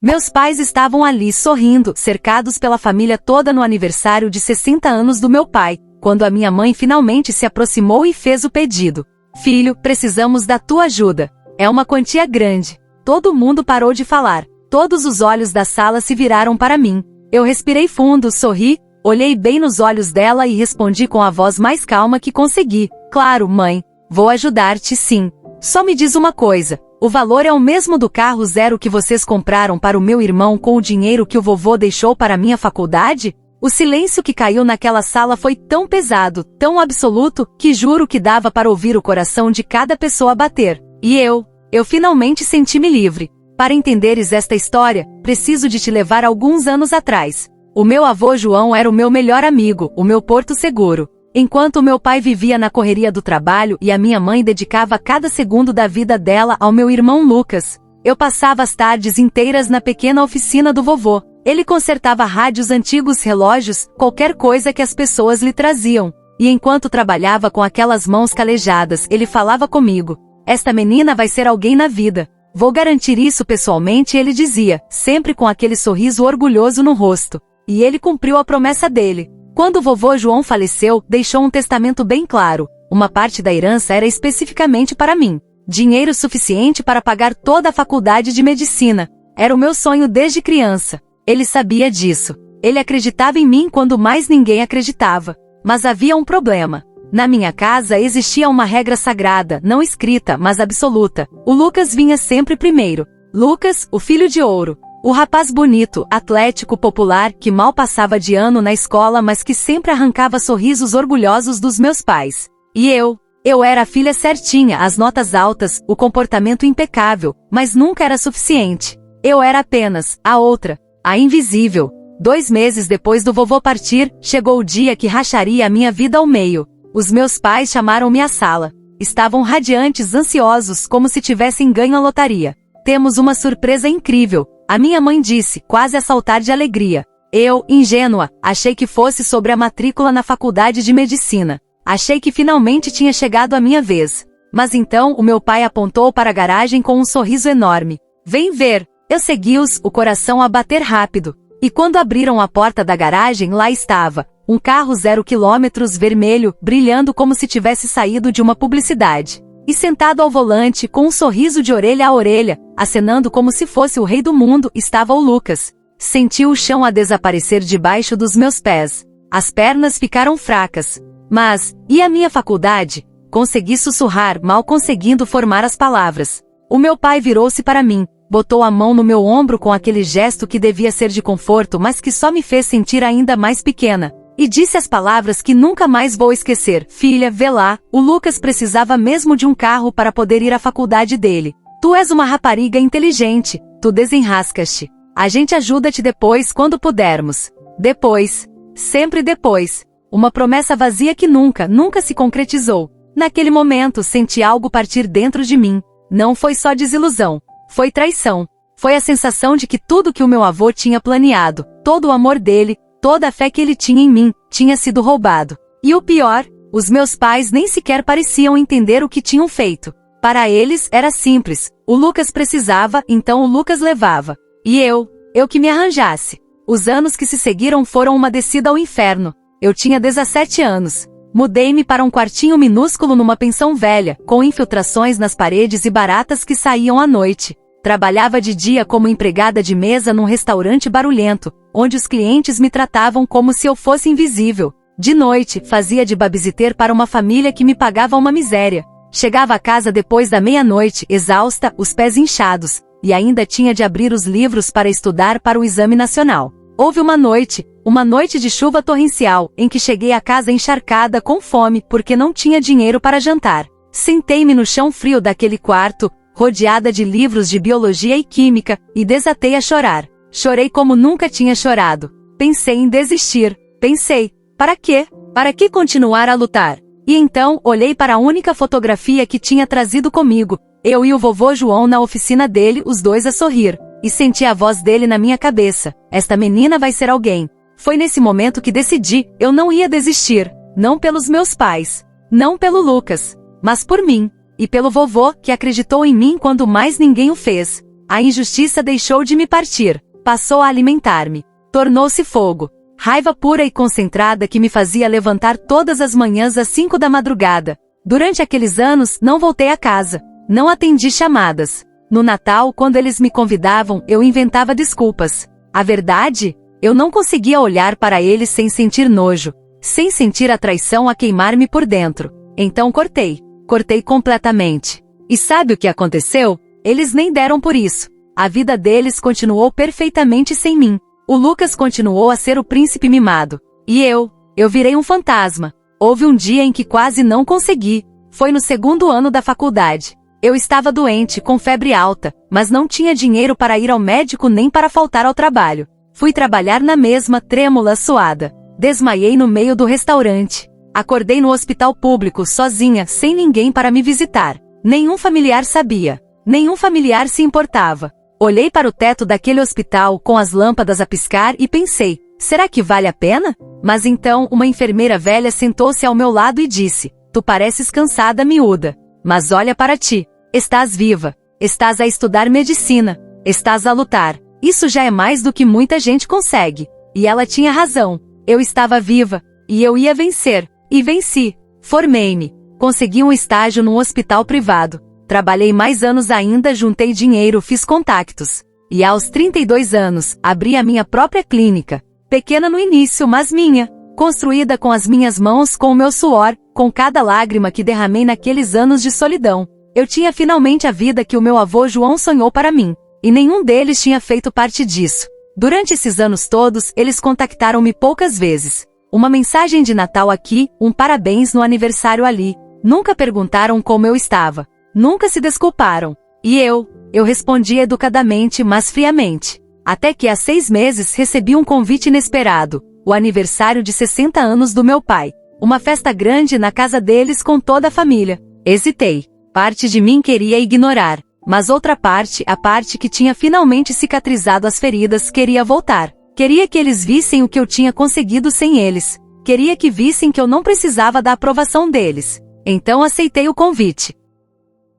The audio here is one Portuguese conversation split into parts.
Meus pais estavam ali sorrindo, cercados pela família toda no aniversário de 60 anos do meu pai, quando a minha mãe finalmente se aproximou e fez o pedido. Filho, precisamos da tua ajuda. É uma quantia grande. Todo mundo parou de falar. Todos os olhos da sala se viraram para mim. Eu respirei fundo, sorri, olhei bem nos olhos dela e respondi com a voz mais calma que consegui. Claro, mãe. Vou ajudar-te sim. Só me diz uma coisa. O valor é o mesmo do carro zero que vocês compraram para o meu irmão com o dinheiro que o vovô deixou para minha faculdade? O silêncio que caiu naquela sala foi tão pesado, tão absoluto, que juro que dava para ouvir o coração de cada pessoa bater. E eu finalmente senti-me livre. Para entenderes esta história, preciso de te levar alguns anos atrás. O meu avô João era o meu melhor amigo, o meu porto seguro. Enquanto meu pai vivia na correria do trabalho e a minha mãe dedicava cada segundo da vida dela ao meu irmão Lucas, eu passava as tardes inteiras na pequena oficina do vovô. Ele consertava rádios antigos, relógios, qualquer coisa que as pessoas lhe traziam. E enquanto trabalhava com aquelas mãos calejadas, ele falava comigo. Esta menina vai ser alguém na vida. Vou garantir isso pessoalmente, ele dizia, sempre com aquele sorriso orgulhoso no rosto. E ele cumpriu a promessa dele. Quando o vovô João faleceu, deixou um testamento bem claro. Uma parte da herança era especificamente para mim. Dinheiro suficiente para pagar toda a faculdade de medicina. Era o meu sonho desde criança. Ele sabia disso. Ele acreditava em mim quando mais ninguém acreditava. Mas havia um problema. Na minha casa existia uma regra sagrada, não escrita, mas absoluta. O Lucas vinha sempre primeiro. Lucas, o filho de ouro. O rapaz bonito, atlético, popular, que mal passava de ano na escola mas que sempre arrancava sorrisos orgulhosos dos meus pais. E eu era a filha certinha, as notas altas, o comportamento impecável, mas nunca era suficiente. Eu era apenas a outra, a invisível. 2 meses depois do vovô partir, chegou o dia que racharia a minha vida ao meio. Os meus pais chamaram-me à sala. Estavam radiantes, ansiosos, como se tivessem ganho a lotaria. Temos uma surpresa incrível. A minha mãe disse, quase a saltar de alegria. Eu, ingênua, achei que fosse sobre a matrícula na faculdade de medicina. Achei que finalmente tinha chegado a minha vez. Mas então o meu pai apontou para a garagem com um sorriso enorme. Vem ver. Eu segui-os, o coração a bater rápido. E quando abriram a porta da garagem, lá estava. Um carro 0 km vermelho, brilhando como se tivesse saído de uma publicidade. E sentado ao volante, com um sorriso de orelha a orelha, acenando como se fosse o rei do mundo, estava o Lucas. Senti o chão a desaparecer debaixo dos meus pés. As pernas ficaram fracas. Mas, e a minha faculdade? Consegui sussurrar, mal conseguindo formar as palavras. O meu pai virou-se para mim, botou a mão no meu ombro com aquele gesto que devia ser de conforto, mas que só me fez sentir ainda mais pequena. E disse as palavras que nunca mais vou esquecer. Filha, vê lá, o Lucas precisava mesmo de um carro para poder ir à faculdade dele. Tu és uma rapariga inteligente, tu desenrascaste. A gente ajuda-te depois quando pudermos. Depois. Sempre depois. Uma promessa vazia que nunca se concretizou. Naquele momento senti algo partir dentro de mim. Não foi só desilusão. Foi traição. Foi a sensação de que tudo que o meu avô tinha planeado, todo o amor dele, toda a fé que ele tinha em mim, tinha sido roubado. E o pior, os meus pais nem sequer pareciam entender o que tinham feito. Para eles, era simples. O Lucas precisava, então o Lucas levava. E eu que me arranjasse. Os anos que se seguiram foram uma descida ao inferno. Eu tinha 17 anos. Mudei-me para um quartinho minúsculo numa pensão velha, com infiltrações nas paredes e baratas que saíam à noite. Trabalhava de dia como empregada de mesa num restaurante barulhento, onde os clientes me tratavam como se eu fosse invisível. De noite, fazia de babysitter para uma família que me pagava uma miséria. Chegava a casa depois da meia-noite, exausta, os pés inchados, e ainda tinha de abrir os livros para estudar para o exame nacional. Houve uma noite de chuva torrencial, em que cheguei a casa encharcada com fome porque não tinha dinheiro para jantar. Sentei-me no chão frio daquele quarto, rodeada de livros de biologia e química, e desatei a chorar. Chorei como nunca tinha chorado. Pensei em desistir. Pensei, para quê? Para que continuar a lutar? E então, olhei para a única fotografia que tinha trazido comigo, eu e o vovô João na oficina dele, os dois a sorrir, e senti a voz dele na minha cabeça. Esta menina vai ser alguém. Foi nesse momento que decidi, eu não ia desistir. Não pelos meus pais. Não pelo Lucas. Mas por mim. E pelo vovô, que acreditou em mim quando mais ninguém o fez. A injustiça deixou de me partir, passou a alimentar-me. Tornou-se fogo. Raiva pura e concentrada que me fazia levantar todas as manhãs às 5 da madrugada. Durante aqueles anos, não voltei a casa. Não atendi chamadas. No Natal, quando eles me convidavam, eu inventava desculpas. A verdade? Eu não conseguia olhar para eles sem sentir nojo, sem sentir a traição a queimar-me por dentro. Então cortei. Cortei completamente. E sabe o que aconteceu? Eles nem deram por isso. A vida deles continuou perfeitamente sem mim. O Lucas continuou a ser o príncipe mimado. E eu virei um fantasma. Houve um dia em que quase não consegui. Foi no 2º ano da faculdade. Eu estava doente, com febre alta, mas não tinha dinheiro para ir ao médico nem para faltar ao trabalho. Fui trabalhar na mesma, trêmula, suada. Desmaiei no meio do restaurante. Acordei no hospital público, sozinha, sem ninguém para me visitar. Nenhum familiar sabia. Nenhum familiar se importava. Olhei para o teto daquele hospital com as lâmpadas a piscar e pensei, será que vale a pena? Mas então uma enfermeira velha sentou-se ao meu lado e disse, tu pareces cansada, miúda. Mas olha para ti. Estás viva. Estás a estudar medicina. Estás a lutar. Isso já é mais do que muita gente consegue. E ela tinha razão. Eu estava viva. E eu ia vencer. E venci. Formei-me. Consegui um estágio num hospital privado. Trabalhei mais anos ainda, juntei dinheiro, fiz contactos. E aos 32 anos, abri a minha própria clínica. Pequena no início, mas minha. Construída com as minhas mãos, com o meu suor, com cada lágrima que derramei naqueles anos de solidão. Eu tinha finalmente a vida que o meu avô João sonhou para mim. E nenhum deles tinha feito parte disso. Durante esses anos todos, eles contactaram-me poucas vezes. Uma mensagem de Natal aqui, um parabéns no aniversário ali. Nunca perguntaram como eu estava. Nunca se desculparam. E eu respondi educadamente, mas friamente. Até que há 6 meses recebi um convite inesperado. O aniversário de 60 anos do meu pai. Uma festa grande na casa deles com toda a família. Hesitei. Parte de mim queria ignorar. Mas outra parte, a parte que tinha finalmente cicatrizado as feridas, queria voltar. Queria que eles vissem o que eu tinha conseguido sem eles. Queria que vissem que eu não precisava da aprovação deles. Então aceitei o convite.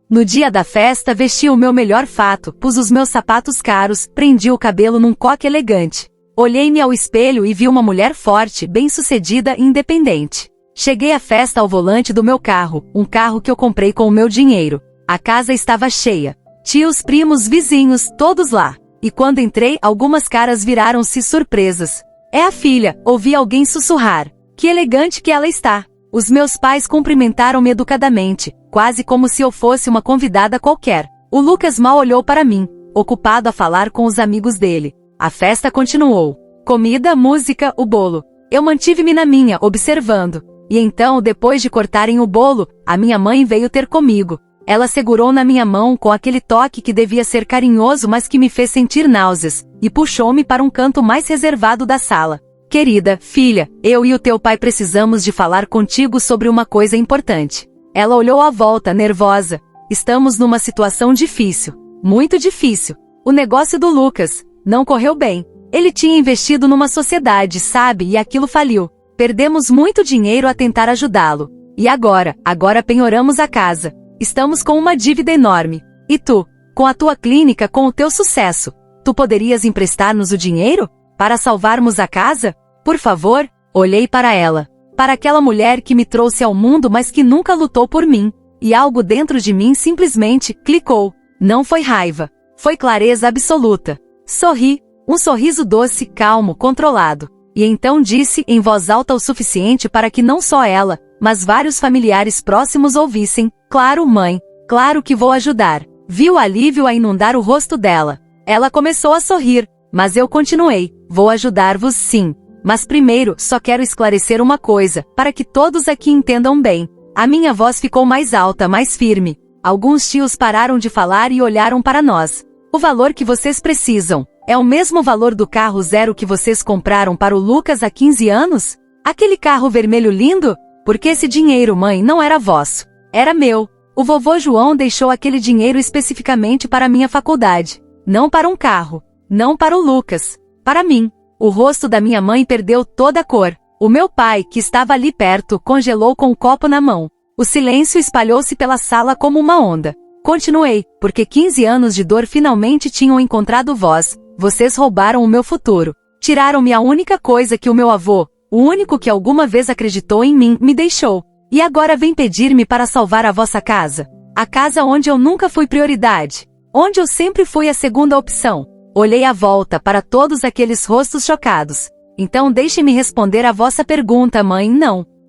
No dia da festa vesti o meu melhor fato, pus os meus sapatos caros, prendi o cabelo num coque elegante. Olhei-me ao espelho e vi uma mulher forte, bem-sucedida e independente. Cheguei à festa ao volante do meu carro, um carro que eu comprei com o meu dinheiro. A casa estava cheia. Tios, primos, vizinhos, todos lá. E quando entrei, algumas caras viraram-se surpresas. É a filha, ouvi alguém sussurrar. Que elegante que ela está. Os meus pais cumprimentaram-me educadamente, quase como se eu fosse uma convidada qualquer. O Lucas mal olhou para mim, ocupado a falar com os amigos dele. A festa continuou. Comida, música, o bolo. Eu mantive-me na minha, observando. E então, depois de cortarem o bolo, a minha mãe veio ter comigo. Ela segurou na minha mão com aquele toque que devia ser carinhoso, mas que me fez sentir náuseas, e puxou-me para um canto mais reservado da sala. Querida, filha, eu e o teu pai precisamos de falar contigo sobre uma coisa importante. Ela olhou à volta, nervosa. Estamos numa situação difícil. Muito difícil. O negócio do Lucas não correu bem. Ele tinha investido numa sociedade, sabe, e aquilo faliu. Perdemos muito dinheiro a tentar ajudá-lo. E agora penhoramos a casa. Estamos com uma dívida enorme. E tu, com a tua clínica, com o teu sucesso, tu poderias emprestar-nos o dinheiro? Para salvarmos a casa? Por favor? Olhei para ela. Para aquela mulher que me trouxe ao mundo, mas que nunca lutou por mim. E algo dentro de mim simplesmente clicou. Não foi raiva. Foi clareza absoluta. Sorri. Um sorriso doce, calmo, controlado. E então disse em voz alta o suficiente para que não só ela, mas vários familiares próximos ouvissem. Claro, mãe. Claro que vou ajudar. Vi o alívio a inundar o rosto dela. Ela começou a sorrir, mas eu continuei. Vou ajudar-vos sim. Mas primeiro, só quero esclarecer uma coisa, para que todos aqui entendam bem. A minha voz ficou mais alta, mais firme. Alguns tios pararam de falar e olharam para nós. O valor que vocês precisam é o mesmo valor do carro zero que vocês compraram para o Lucas há 15 anos? Aquele carro vermelho lindo? Porque esse dinheiro, mãe, não era vosso. Era meu. O vovô João deixou aquele dinheiro especificamente para a minha faculdade. Não para um carro. Não para o Lucas. Para mim. O rosto da minha mãe perdeu toda a cor. O meu pai, que estava ali perto, congelou com o copo na mão. O silêncio espalhou-se pela sala como uma onda. Continuei, porque 15 anos de dor finalmente tinham encontrado vós. Vocês roubaram o meu futuro. Tiraram-me a única coisa que o meu avô, o único que alguma vez acreditou em mim, me deixou. E agora vem pedir-me para salvar a vossa casa. A casa onde eu nunca fui prioridade. Onde eu sempre fui a segunda opção. Olhei à volta para todos aqueles rostos chocados. Então deixe-me responder a vossa pergunta, mãe.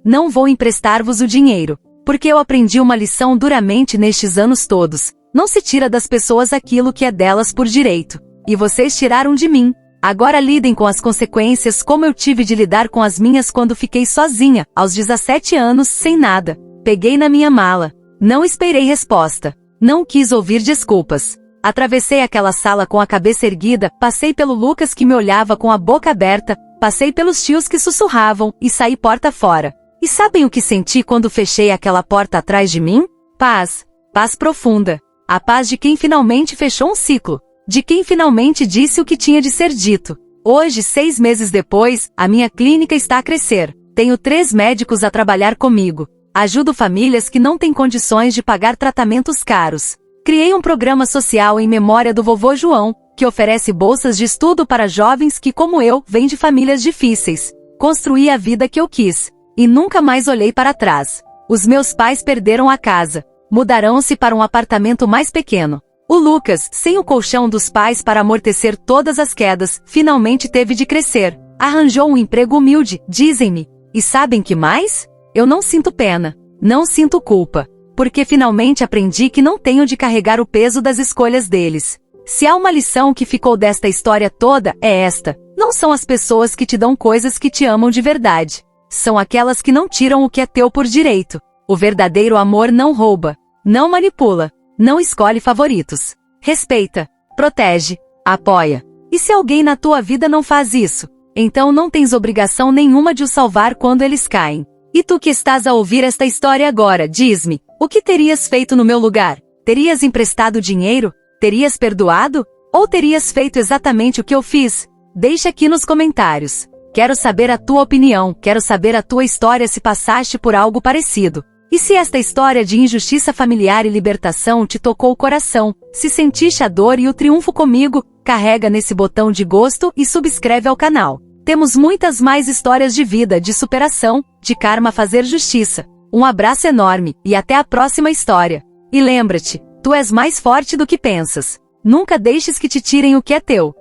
Não vou emprestar-vos o dinheiro. Porque eu aprendi uma lição duramente nestes anos todos. Não se tira das pessoas aquilo que é delas por direito. E vocês tiraram de mim. Agora lidem com as consequências como eu tive de lidar com as minhas quando fiquei sozinha, aos 17 anos, sem nada. Peguei na minha mala. Não esperei resposta. Não quis ouvir desculpas. Atravessei aquela sala com a cabeça erguida, passei pelo Lucas que me olhava com a boca aberta, passei pelos tios que sussurravam, e saí porta fora. E sabem o que senti quando fechei aquela porta atrás de mim? Paz. Paz profunda. A paz de quem finalmente fechou um ciclo. De quem finalmente disse o que tinha de ser dito. Hoje, 6 meses depois, a minha clínica está a crescer. Tenho 3 médicos a trabalhar comigo. Ajudo famílias que não têm condições de pagar tratamentos caros. Criei um programa social em memória do vovô João, que oferece bolsas de estudo para jovens que, como eu, vêm de famílias difíceis. Construí a vida que eu quis. E nunca mais olhei para trás. Os meus pais perderam a casa. Mudarão-se para um apartamento mais pequeno. O Lucas, sem o colchão dos pais para amortecer todas as quedas, finalmente teve de crescer. Arranjou um emprego humilde, dizem-me. E sabem que mais? Eu não sinto pena. Não sinto culpa. Porque finalmente aprendi que não tenho de carregar o peso das escolhas deles. Se há uma lição que ficou desta história toda, é esta. Não são as pessoas que te dão coisas que te amam de verdade. São aquelas que não tiram o que é teu por direito. O verdadeiro amor não rouba, não manipula, não escolhe favoritos. Respeita, protege, apoia. E se alguém na tua vida não faz isso, então não tens obrigação nenhuma de os salvar quando eles caem. E tu que estás a ouvir esta história agora, diz-me, o que terias feito no meu lugar? Terias emprestado dinheiro? Terias perdoado? Ou terias feito exatamente o que eu fiz? Deixa aqui nos comentários. Quero saber a tua opinião, quero saber a tua história se passaste por algo parecido. E se esta história de injustiça familiar e libertação te tocou o coração, se sentiste a dor e o triunfo comigo, carrega nesse botão de gosto e subscreve ao canal. Temos muitas mais histórias de vida, de superação, de karma fazer justiça. Um abraço enorme, e até a próxima história. E lembra-te, tu és mais forte do que pensas. Nunca deixes que te tirem o que é teu.